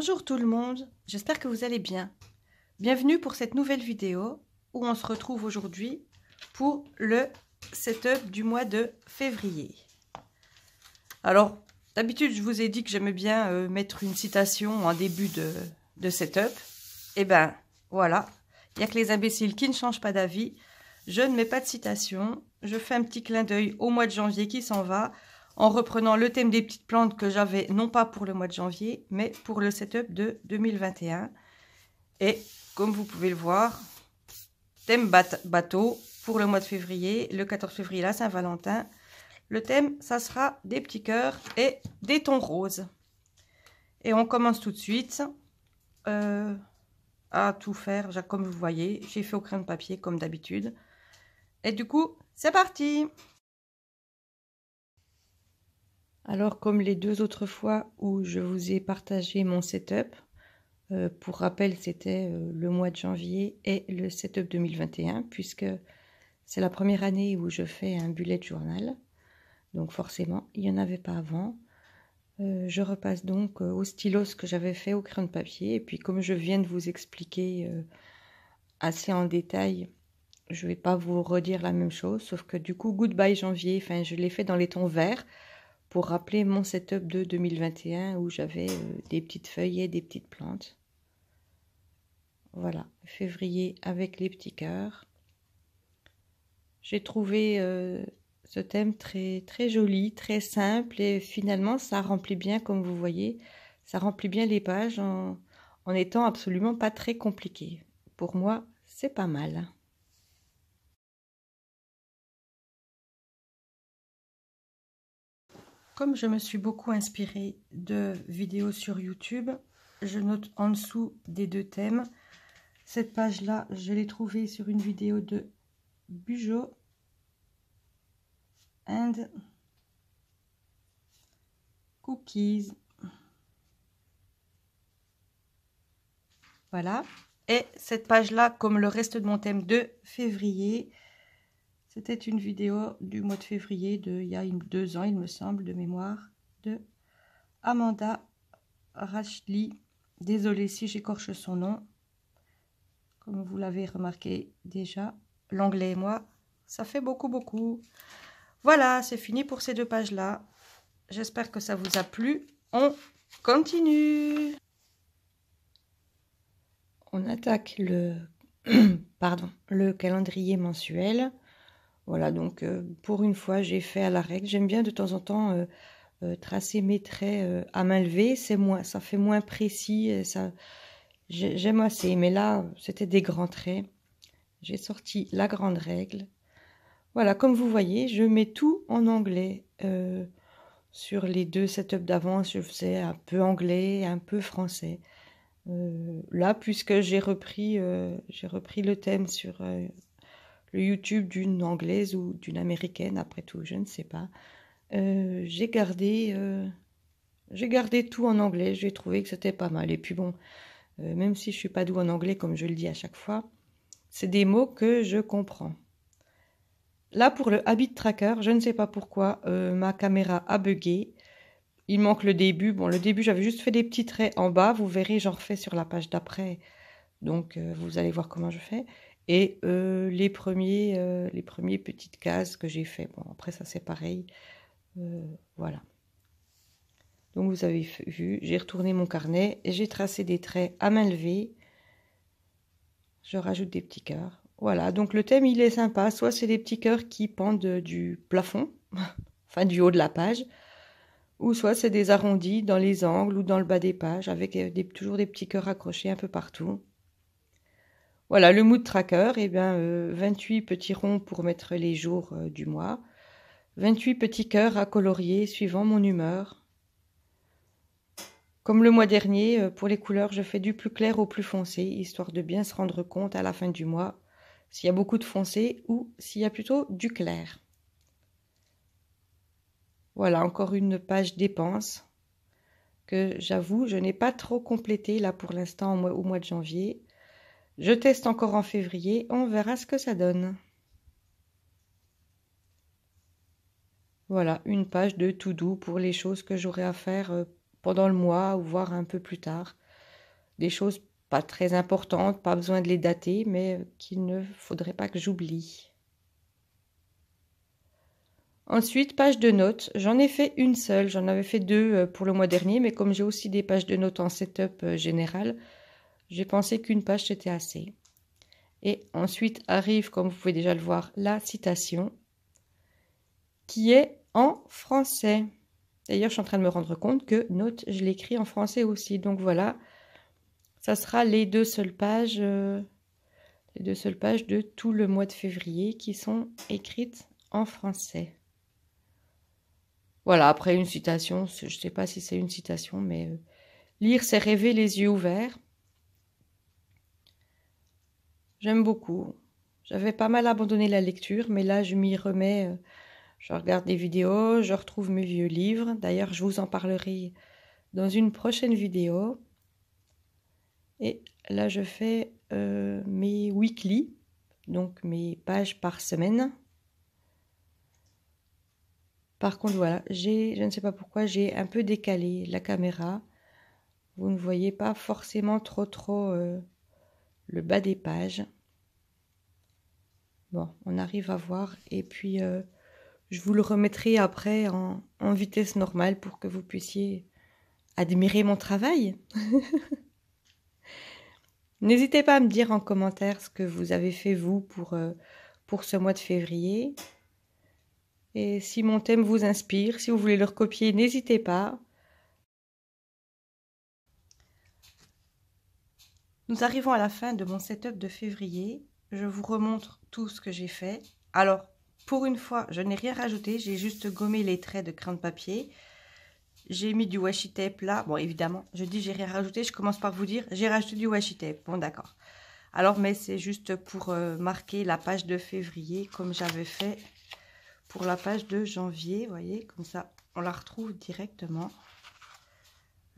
Bonjour tout le monde, j'espère que vous allez bien. Bienvenue pour cette nouvelle vidéo où on se retrouve aujourd'hui pour le setup du mois de février. Alors, d'habitude je vous ai dit que j'aimais bien mettre une citation en début de setup. Et ben voilà, il n'y a que les imbéciles qui ne changent pas d'avis. Je ne mets pas de citation, je fais un petit clin d'œil au mois de janvier qui s'en va, en reprenant le thème des petites plantes que j'avais, non pas pour le mois de janvier, mais pour le setup de 2021. Et comme vous pouvez le voir, thème bateau pour le mois de février, le 14 février, la Saint-Valentin. Le thème, ça sera des petits cœurs et des tons roses. Et on commence tout de suite à tout faire, comme vous voyez. J'ai fait au crayon de papier, comme d'habitude. Et du coup, c'est parti! Alors, comme les deux autres fois où je vous ai partagé mon setup, pour rappel, c'était le mois de janvier et le setup 2021, puisque c'est la première année où je fais un bullet journal. Donc forcément, il n'y en avait pas avant. Je repasse donc au stylo ce que j'avais fait au crayon de papier. Et puis comme je viens de vous expliquer assez en détail, je ne vais pas vous redire la même chose, sauf que du coup, Goodbye janvier, enfin je l'ai fait dans les tons verts, pour rappeler mon setup de 2021 où j'avais des petites feuilles et des petites plantes. Voilà, février avec les petits cœurs. J'ai trouvé ce thème très joli, très simple et finalement ça remplit bien, comme vous voyez, ça remplit bien les pages en étant absolument pas très compliqué. Pour moi, c'est pas mal. Comme je me suis beaucoup inspirée de vidéos sur YouTube, je note en dessous des deux thèmes. Cette page-là, je l'ai trouvée sur une vidéo de Bujo and Cookies. Voilà. Et cette page-là, comme le reste de mon thème de février, c'était une vidéo du mois de février, il y a 2 ans, il me semble, de mémoire, de Amanda Rachli. Désolée si j'écorche son nom. Comme vous l'avez remarqué déjà, l'anglais et moi, ça fait beaucoup. Voilà, c'est fini pour ces deux pages-là. J'espère que ça vous a plu. On continue. On attaque le calendrier mensuel. Voilà, donc pour une fois, j'ai fait à la règle. J'aime bien de temps en temps tracer mes traits à main levée. Ça fait moins précis. J'aime assez. Mais là, c'était des grands traits. J'ai sorti la grande règle. Voilà, comme vous voyez, je mets tout en anglais. Sur les deux setups d'avant, je faisais un peu anglais, un peu français. Là, puisque j'ai repris le thème sur le YouTube d'une anglaise ou d'une américaine, après tout, je ne sais pas. J'ai gardé tout en anglais, j'ai trouvé que c'était pas mal. Et puis bon, même si je suis pas douée en anglais, comme je le dis à chaque fois, c'est des mots que je comprends. Là, pour le habit tracker, je ne sais pas pourquoi, ma caméra a bugué. Il manque le début. Bon, le début, j'avais juste fait des petits traits en bas. Vous verrez, j'en refais sur la page d'après. Donc, vous allez voir comment je fais. Et les premiers petites cases que j'ai fait. Bon, après, ça, c'est pareil. Voilà. Donc, vous avez vu, j'ai retourné mon carnet et j'ai tracé des traits à main levée. Je rajoute des petits cœurs. Voilà, donc le thème, il est sympa. Soit c'est des petits cœurs qui pendent du plafond, enfin du haut de la page, ou soit c'est des arrondis dans les angles ou dans le bas des pages, avec toujours des petits cœurs accrochés un peu partout. Voilà, le mood tracker, eh bien, 28 petits ronds pour mettre les jours du mois, 28 petits cœurs à colorier suivant mon humeur. Comme le mois dernier, pour les couleurs, je fais du plus clair au plus foncé, histoire de bien se rendre compte à la fin du mois s'il y a beaucoup de foncé ou s'il y a plutôt du clair. Voilà, encore une page dépenses que j'avoue, je n'ai pas trop complété là pour l'instant au mois de janvier. Je teste encore en février, on verra ce que ça donne. Voilà, une page de to-do pour les choses que j'aurai à faire pendant le mois ou voire un peu plus tard. des choses pas très importantes, pas besoin de les dater, mais qu'il ne faudrait pas que j'oublie. Ensuite, page de notes. J'en ai fait une seule. J'en avais fait 2 pour le mois dernier, mais comme j'ai aussi des pages de notes en setup général, j'ai pensé qu'une page c'était assez. Et ensuite arrive, comme vous pouvez déjà le voir, la citation qui est en français. D'ailleurs, je suis en train de me rendre compte que notes, je l'écris en français aussi. Donc voilà, ça sera les deux seules pages de tout le mois de février qui sont écrites en français. Voilà, après une citation, je ne sais pas si c'est une citation, mais lire, c'est rêver les yeux ouverts. J'aime beaucoup. J'avais pas mal abandonné la lecture, mais là, je m'y remets. Je regarde des vidéos, je retrouve mes vieux livres. D'ailleurs, je vous en parlerai dans une prochaine vidéo. Et là, je fais mes weekly, donc mes pages par semaine. Par contre, voilà, je ne sais pas pourquoi, j'ai un peu décalé la caméra. Vous ne voyez pas forcément trop le bas des pages. Bon, on arrive à voir. Et puis, je vous le remettrai après en vitesse normale pour que vous puissiez admirer mon travail. N'hésitez pas à me dire en commentaire ce que vous avez fait, vous, pour ce mois de février. Et si mon thème vous inspire, si vous voulez le recopier, n'hésitez pas. Nous arrivons à la fin de mon setup de février. Je vous remontre tout ce que j'ai fait. Alors, pour une fois, je n'ai rien rajouté. J'ai juste gommé les traits de crayon de papier. J'ai mis du washi tape là. Bon, évidemment, je dis j'ai rien rajouté. Je commence par vous dire j'ai rajouté du washi tape. Bon, d'accord. Alors, mais c'est juste pour marquer la page de février comme j'avais fait pour la page de janvier, vous voyez, comme ça, on la retrouve directement.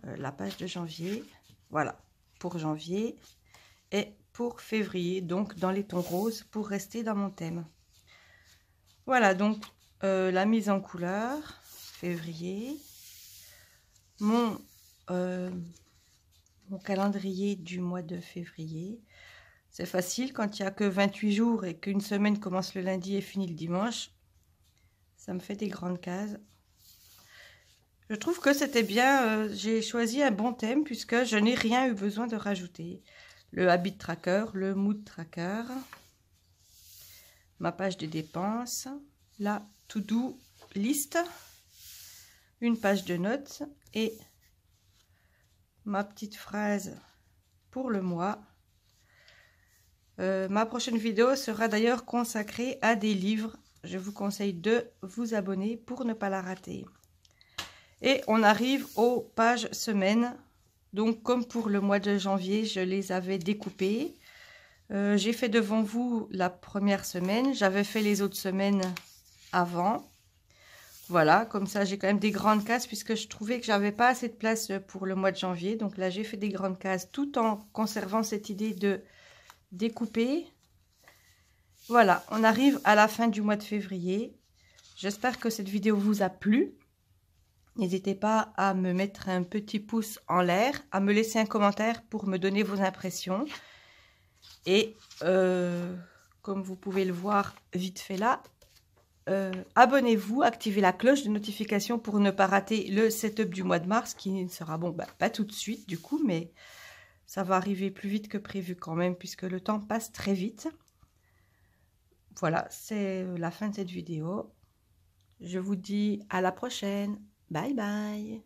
La page de janvier, voilà, pour janvier et pour février, donc dans les tons roses, pour rester dans mon thème. Voilà, donc la mise en couleur, février, mon calendrier du mois de février. C'est facile, quand il n'y a que 28 jours et qu'une semaine commence le lundi et finit le dimanche. Ça me fait des grandes cases. Je trouve que c'était bien. J'ai choisi un bon thème puisque je n'ai rien eu besoin de rajouter. Le habit tracker, le mood tracker, ma page de dépenses, la to-do list, une page de notes et ma petite phrase pour le mois. Ma prochaine vidéo sera d'ailleurs consacrée à des livres. Je vous conseille de vous abonner pour ne pas la rater. Et on arrive aux pages semaines. Donc comme pour le mois de janvier, je les avais découpées. J'ai fait devant vous la première semaine. J'avais fait les autres semaines avant. Voilà, comme ça j'ai quand même des grandes cases puisque je trouvais que j'avais pas assez de place pour le mois de janvier. Donc là j'ai fait des grandes cases tout en conservant cette idée de découper. Voilà, on arrive à la fin du mois de février. J'espère que cette vidéo vous a plu. N'hésitez pas à me mettre un petit pouce en l'air, à me laisser un commentaire pour me donner vos impressions. Et comme vous pouvez le voir vite fait là, abonnez-vous, activez la cloche de notification pour ne pas rater le setup du mois de mars qui ne sera, bon, pas tout de suite du coup, mais ça va arriver plus vite que prévu quand même puisque le temps passe très vite. Voilà, c'est la fin de cette vidéo. Je vous dis à la prochaine. Bye bye.